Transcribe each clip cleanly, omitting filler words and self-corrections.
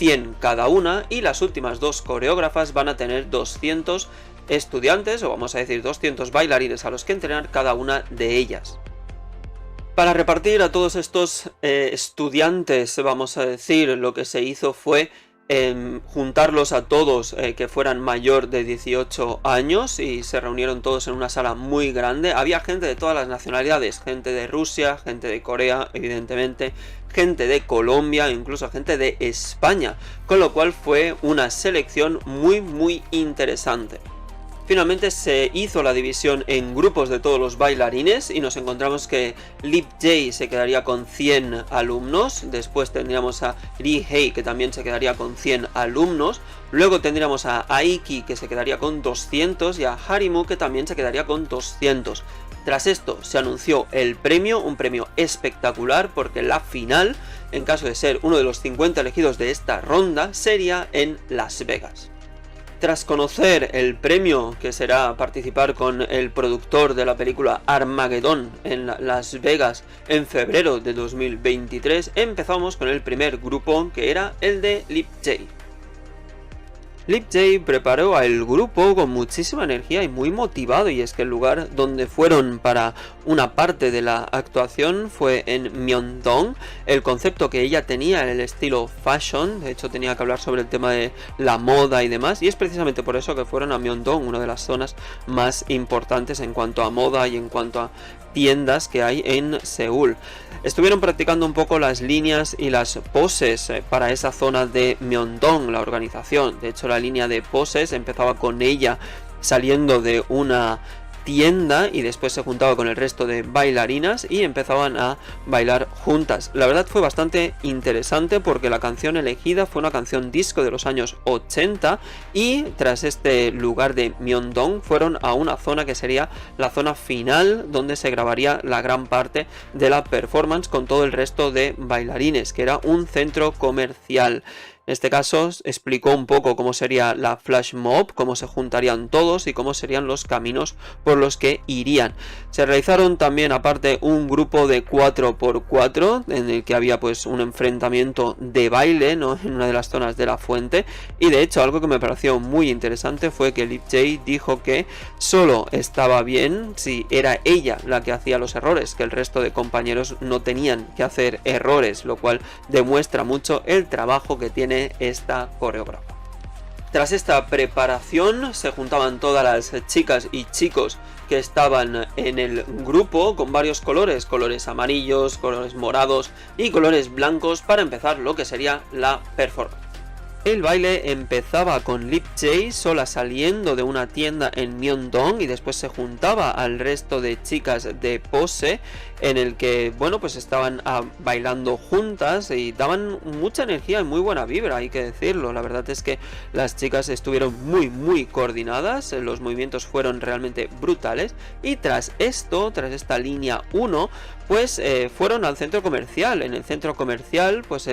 100 cada una, y las últimas dos coreógrafas van a tener 200 estudiantes, o vamos a decir 200 bailarines a los que entrenar cada una de ellas. Para repartir a todos estos estudiantes, vamos a decir, lo que se hizo fue juntarlos a todos que fueran mayor de 18 años, y se reunieron todos en una sala muy grande. Había gente de todas las nacionalidades, gente de Rusia, gente de Corea, evidentemente, gente de Colombia, incluso gente de España, con lo cual fue una selección muy interesante. Finalmente se hizo la división en grupos de todos los bailarines y nos encontramos que Lip Jae se quedaría con 100 alumnos, después tendríamos a Lee Hae que también se quedaría con 100 alumnos, luego tendríamos a Aiki que se quedaría con 200 y a Harimu que también se quedaría con 200. Tras esto se anunció el premio, un premio espectacular porque la final, en caso de ser uno de los 50 elegidos de esta ronda, sería en Las Vegas. Tras conocer el premio, que será participar con el productor de la película Armageddon en Las Vegas en febrero de 2023, empezamos con el primer grupo, que era el de Lip Jae. Lip Jae preparó al grupo con muchísima energía y muy motivado, y es que el lugar donde fueron para una parte de la actuación fue en Myeongdong. El concepto que ella tenía en el estilo fashion, de hecho tenía que hablar sobre el tema de la moda y demás, y es precisamente por eso que fueron a Myeongdong, una de las zonas más importantes en cuanto a moda y en cuanto a tiendas que hay en Seúl. Estuvieron practicando un poco las líneas y las poses para esa zona de Myeongdong, la organización. De hecho, la línea de poses empezaba con ella saliendo de una tienda y después se juntaba con el resto de bailarinas y empezaban a bailar juntas. La verdad fue bastante interesante porque la canción elegida fue una canción disco de los años 80, y tras este lugar de Myeongdong fueron a una zona que sería la zona final, donde se grabaría la gran parte de la performance con todo el resto de bailarines, que era un centro comercial. En este caso explicó un poco cómo sería la flash mob, cómo se juntarían todos y cómo serían los caminos por los que irían. Se realizaron también aparte un grupo de 4x4 en el que había pues un enfrentamiento de baile, ¿no?, en una de las zonas de la fuente, y de hecho algo que me pareció muy interesante fue que Lip Jae dijo que solo estaba bien si era ella la que hacía los errores, que el resto de compañeros no tenían que hacer errores, lo cual demuestra mucho el trabajo que tiene esta coreógrafa. Tras esta preparación se juntaban todas las chicas y chicos que estaban en el grupo con varios colores, colores amarillos, colores morados y colores blancos, para empezar lo que sería la performance. El baile empezaba con Lip Jae sola saliendo de una tienda en Myeongdong y después se juntaba al resto de chicas de pose, en el que, bueno, pues estaban bailando juntas y daban mucha energía y muy buena vibra, hay que decirlo. La verdad es que las chicas estuvieron muy coordinadas, los movimientos fueron realmente brutales, y tras esto, tras esta línea 1, pues fueron al centro comercial. En el centro comercial pues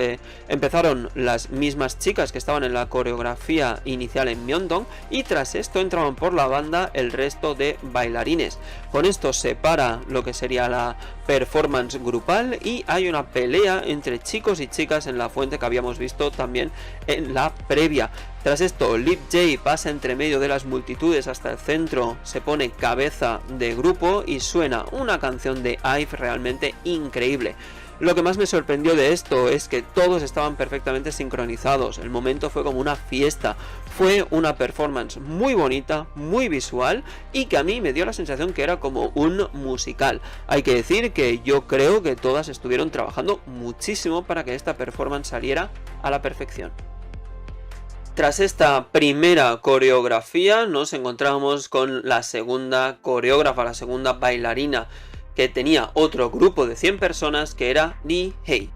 empezaron las mismas chicas que estaban en la coreografía inicial en Myeongdong, y tras esto entraban por la banda el resto de bailarines. Con esto se para lo que sería la performance grupal y hay una pelea entre chicos y chicas en la fuente que habíamos visto también en la previa. Tras esto, Lip Jae pasa entre medio de las multitudes hasta el centro, se pone cabeza de grupo y suena una canción de IVE realmente increíble. Lo que más me sorprendió de esto es que todos estaban perfectamente sincronizados, el momento fue como una fiesta, fue una performance muy bonita, muy visual y que a mí me dio la sensación que era como un musical. Hay que decir que yo creo que todas estuvieron trabajando muchísimo para que esta performance saliera a la perfección. Tras esta primera coreografía nos encontramos con la segunda coreógrafa, la segunda bailarina, que tenía otro grupo de 100 personas, que era Lee Hae.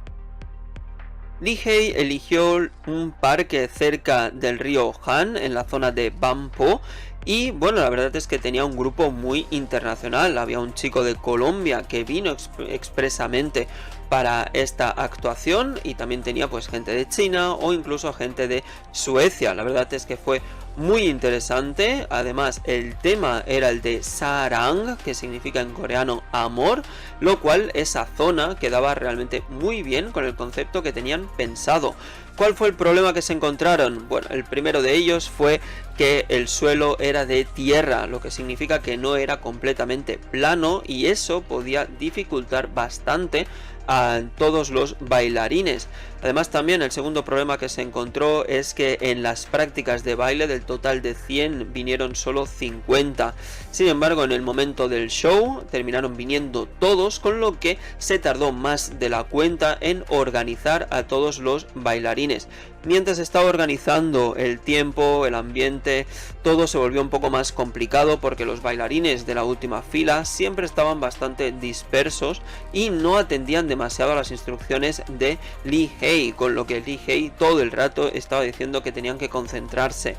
Lee Hae eligió un parque cerca del río Han, en la zona de Banpo, Y bueno, la verdad es que tenía un grupo muy internacional. Había un chico de Colombia que vino expresamente para esta actuación, y también tenía pues gente de China o incluso gente de Suecia. La verdad es que fue muy interesante. Además, el tema era el de Sarang, que significa en coreano amor, lo cual esa zona quedaba realmente muy bien con el concepto que tenían pensado. ¿Cuál fue el problema que se encontraron? Bueno, el primero de ellos fue que el suelo era de tierra, lo que significa que no era completamente plano, y eso podía dificultar bastante a todos los bailarines. Además, también el segundo problema que se encontró es que en las prácticas de baile del total de 100 vinieron solo 50. Sin embargo, en el momento del show terminaron viniendo todos, con lo que se tardó más de la cuenta en organizar a todos los bailarines. Mientras estaba organizando el tiempo, el ambiente, todo se volvió un poco más complicado porque los bailarines de la última fila siempre estaban bastante dispersos y no atendían demasiado a las instrucciones de Lee Hae, con lo que Lee Hae todo el rato estaba diciendo que tenían que concentrarse.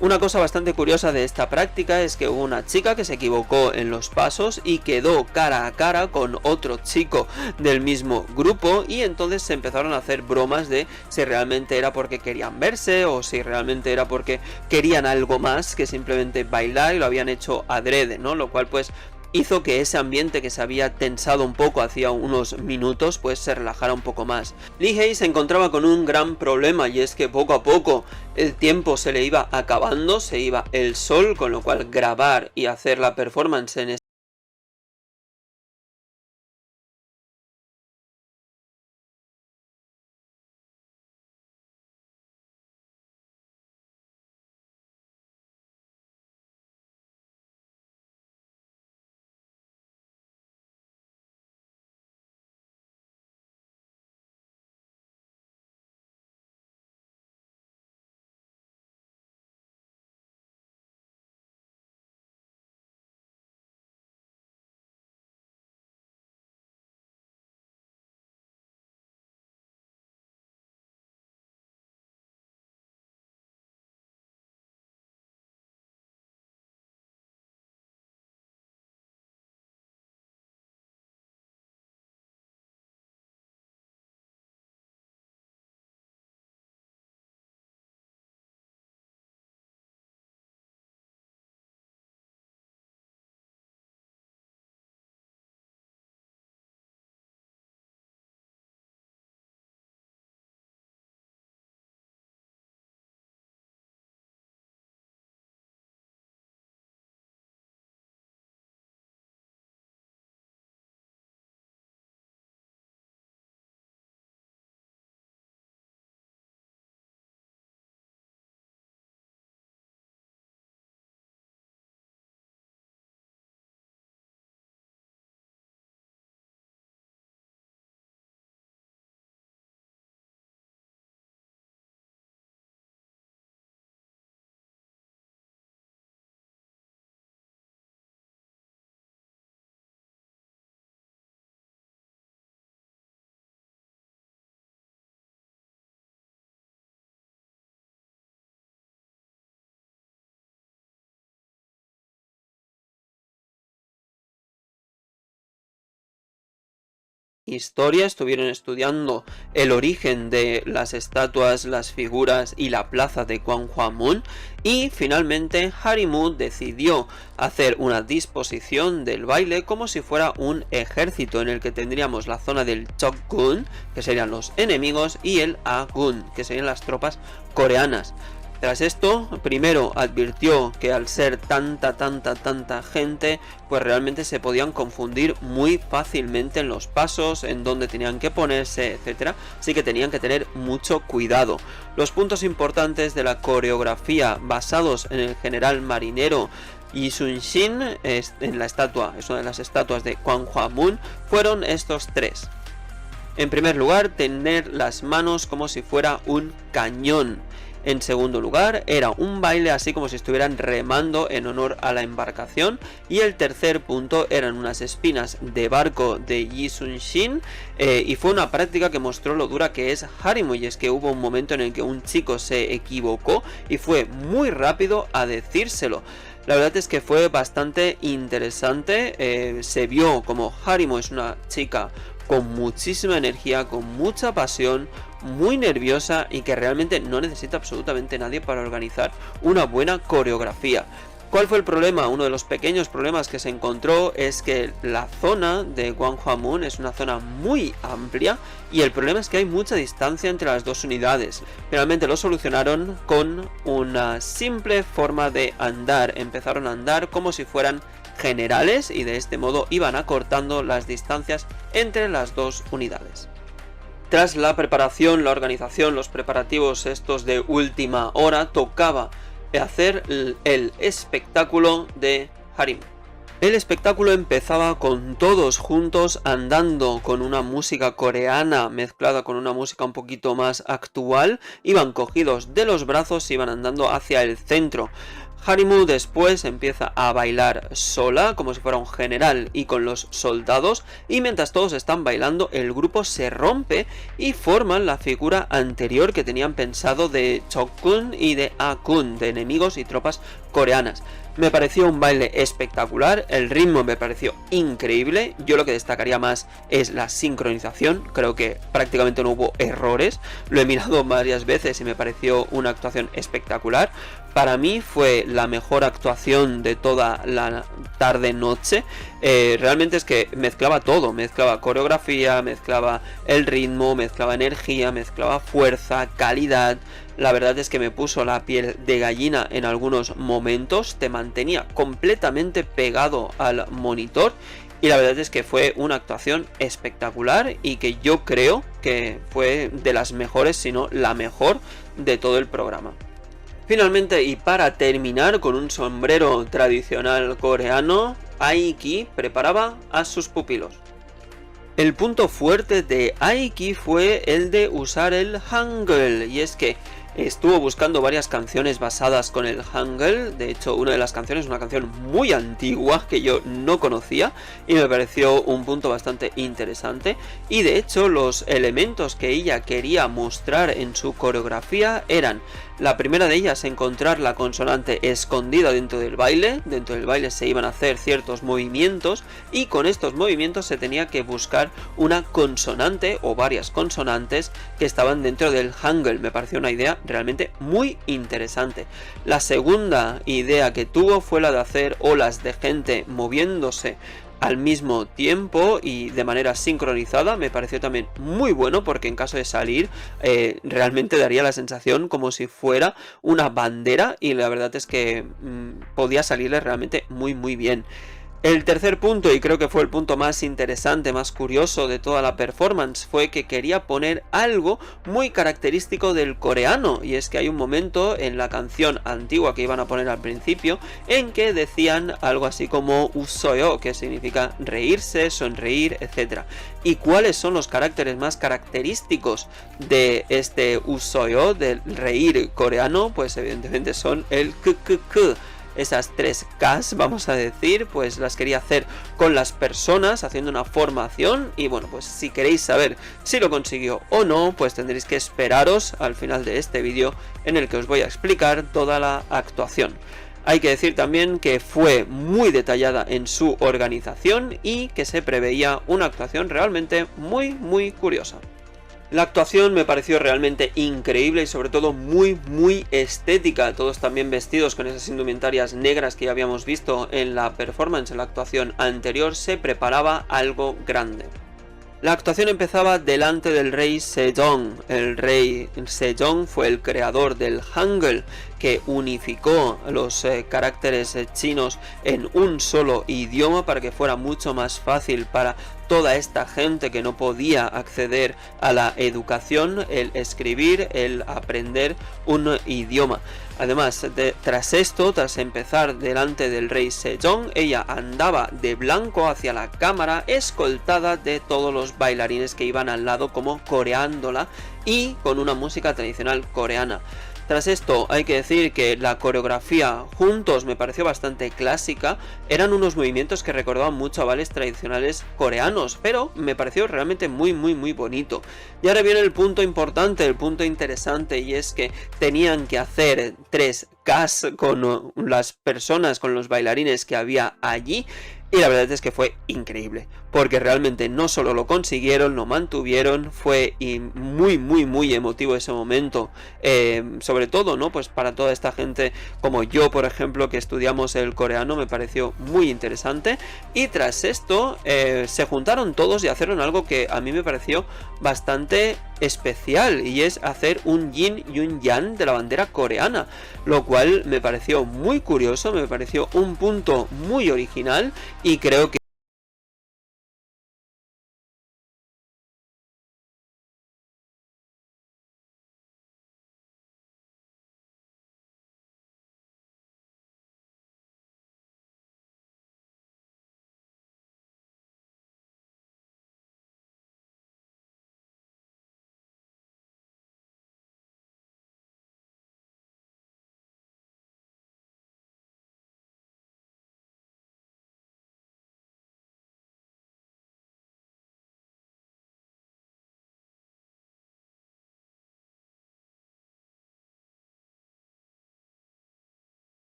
Una cosa bastante curiosa de esta práctica es que hubo una chica que se equivocó en los pasos y quedó cara a cara con otro chico del mismo grupo, y entonces se empezaron a hacer bromas de si realmente era porque querían verse o si realmente era porque querían algo más que simplemente bailar y lo habían hecho adrede, ¿no? Lo cual pues hizo que ese ambiente que se había tensado un poco hacía unos minutos pues se relajara un poco más. Lee Hae se encontraba con un gran problema, y es que poco a poco el tiempo se le iba acabando, se iba el sol, con lo cual grabar y hacer la performance en historia estuvieron estudiando el origen de las estatuas, las figuras y la plaza de Gwanghwamun, y finalmente Harimu decidió hacer una disposición del baile como si fuera un ejército, en el que tendríamos la zona del Chokgun, que serían los enemigos, y el Agun, que serían las tropas coreanas. Tras esto, primero advirtió que al ser tanta gente, pues realmente se podían confundir muy fácilmente en los pasos, en dónde tenían que ponerse, etcétera, así que tenían que tener mucho cuidado. Los puntos importantes de la coreografía basados en el general marinero Yi Sun-shin en la estatua, es una de las estatuas de Gwanghwamun, fueron estos tres. En primer lugar, tener las manos como si fuera un cañón. En segundo lugar, era un baile así como si estuvieran remando en honor a la embarcación. Y el tercer punto eran unas espinas de barco de Yi Sun-shin, y fue una práctica que mostró lo dura que es Harimu, y es que hubo un momento en el que un chico se equivocó y fue muy rápido a decírselo. La verdad es que fue bastante interesante, se vio como Harimu es una chica con muchísima energía, con mucha pasión, muy nerviosa y que realmente no necesita absolutamente nadie para organizar una buena coreografía. ¿Cuál fue el problema? Uno de los pequeños problemas que se encontró es que la zona de Gwanghwamun es una zona muy amplia y el problema es que hay mucha distancia entre las dos unidades. Finalmente lo solucionaron con una simple forma de andar. Empezaron a andar como si fueran generales y de este modo iban acortando las distancias entre las dos unidades. Tras la preparación, la organización, los preparativos estos de última hora, tocaba hacer el espectáculo de Harimu. El espectáculo empezaba con todos juntos andando con una música coreana mezclada con una música un poquito más actual, iban cogidos de los brazos y iban andando hacia el centro. Harimu después empieza a bailar sola, como si fuera un general y con los soldados, y mientras todos están bailando, el grupo se rompe y forman la figura anterior que tenían pensado de Chok-kun y de Ah-kun, de enemigos y tropas coreanas. Me pareció un baile espectacular, el ritmo me pareció increíble, yo lo que destacaría más es la sincronización, creo que prácticamente no hubo errores, lo he mirado varias veces y me pareció una actuación espectacular. Para mí fue la mejor actuación de toda la tarde-noche, realmente es que mezclaba todo, mezclaba coreografía, mezclaba el ritmo, mezclaba energía, mezclaba fuerza, calidad. La verdad es que me puso la piel de gallina en algunos momentos, te mantenía completamente pegado al monitor y la verdad es que fue una actuación espectacular y que yo creo que fue de las mejores, si no la mejor de todo el programa. Finalmente, y para terminar con un sombrero tradicional coreano, Aiki preparaba a sus pupilos. El punto fuerte de Aiki fue el de usar el Hangul, y es que estuvo buscando varias canciones basadas con el Hangul. De hecho, una de las canciones es una canción muy antigua que yo no conocía y me pareció un punto bastante interesante. Y de hecho, los elementos que ella quería mostrar en su coreografía eran: la primera de ellas, encontrar la consonante escondida dentro del baile. Dentro del baile se iban a hacer ciertos movimientos y con estos movimientos se tenía que buscar una consonante o varias consonantes que estaban dentro del Hangul. Me pareció una idea realmente muy interesante. La segunda idea que tuvo fue la de hacer olas de gente moviéndose al mismo tiempo y de manera sincronizada. Me pareció también muy bueno porque en caso de salir realmente daría la sensación como si fuera una bandera y la verdad es que podía salirle realmente muy bien. El tercer punto, y creo que fue el punto más interesante, más curioso de toda la performance, fue que quería poner algo muy característico del coreano, y es que hay un momento en la canción antigua que iban a poner al principio en que decían algo así como usoyo, que significa reírse, sonreír, etc. ¿Y cuáles son los caracteres más característicos de este usoyo, del reír coreano? Pues evidentemente son el k. Esas tres Ks, vamos a decir, pues las quería hacer con las personas, haciendo una formación. Y bueno, pues si queréis saber si lo consiguió o no, pues tendréis que esperaros al final de este vídeo en el que os voy a explicar toda la actuación. Hay que decir también que fue muy detallada en su organización y que se preveía una actuación realmente muy curiosa. La actuación me pareció realmente increíble y sobre todo muy estética, todos también vestidos con esas indumentarias negras que ya habíamos visto en la performance, en la actuación anterior. Se preparaba algo grande. La actuación empezaba delante del rey Sejong. El rey Sejong fue el creador del Hangul, que unificó los caracteres chinos en un solo idioma para que fuera mucho más fácil para toda esta gente que no podía acceder a la educación, el escribir, el aprender un idioma. Además, tras empezar delante del rey Sejong, ella andaba de blanco hacia la cámara, escoltada de todos los bailarines que iban al lado como coreándola y con una música tradicional coreana. Tras esto hay que decir que la coreografía juntos me pareció bastante clásica, eran unos movimientos que recordaban mucho a bailes tradicionales coreanos, pero me pareció realmente muy bonito. Y ahora viene el punto importante, el punto interesante, y es que tenían que hacer 3 cast con las personas, con los bailarines que había allí. Y la verdad es que fue increíble, porque realmente no solo lo consiguieron, lo mantuvieron, fue muy emotivo ese momento, sobre todo, ¿no? Pues para toda esta gente como yo, por ejemplo, que estudiamos el coreano, me pareció muy interesante. Y tras esto, se juntaron todos y hicieron algo que a mí me pareció bastante especial, y es hacer un yin y un yang de la bandera coreana, lo cual me pareció muy curioso, me pareció un punto muy original, y creo que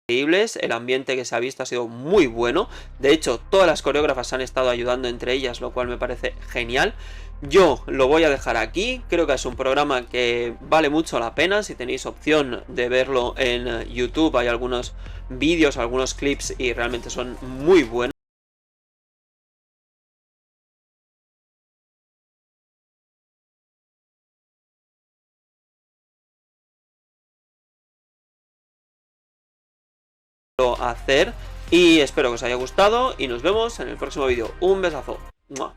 increíbles, el ambiente que se ha visto ha sido muy bueno, de hecho todas las coreógrafas han estado ayudando entre ellas, lo cual me parece genial. Yo lo voy a dejar aquí, creo que es un programa que vale mucho la pena, si tenéis opción de verlo en YouTube hay algunos vídeos, algunos clips y realmente son muy buenos. Hacer, y espero que os haya gustado y nos vemos en el próximo vídeo. Un besazo. ¡Mua!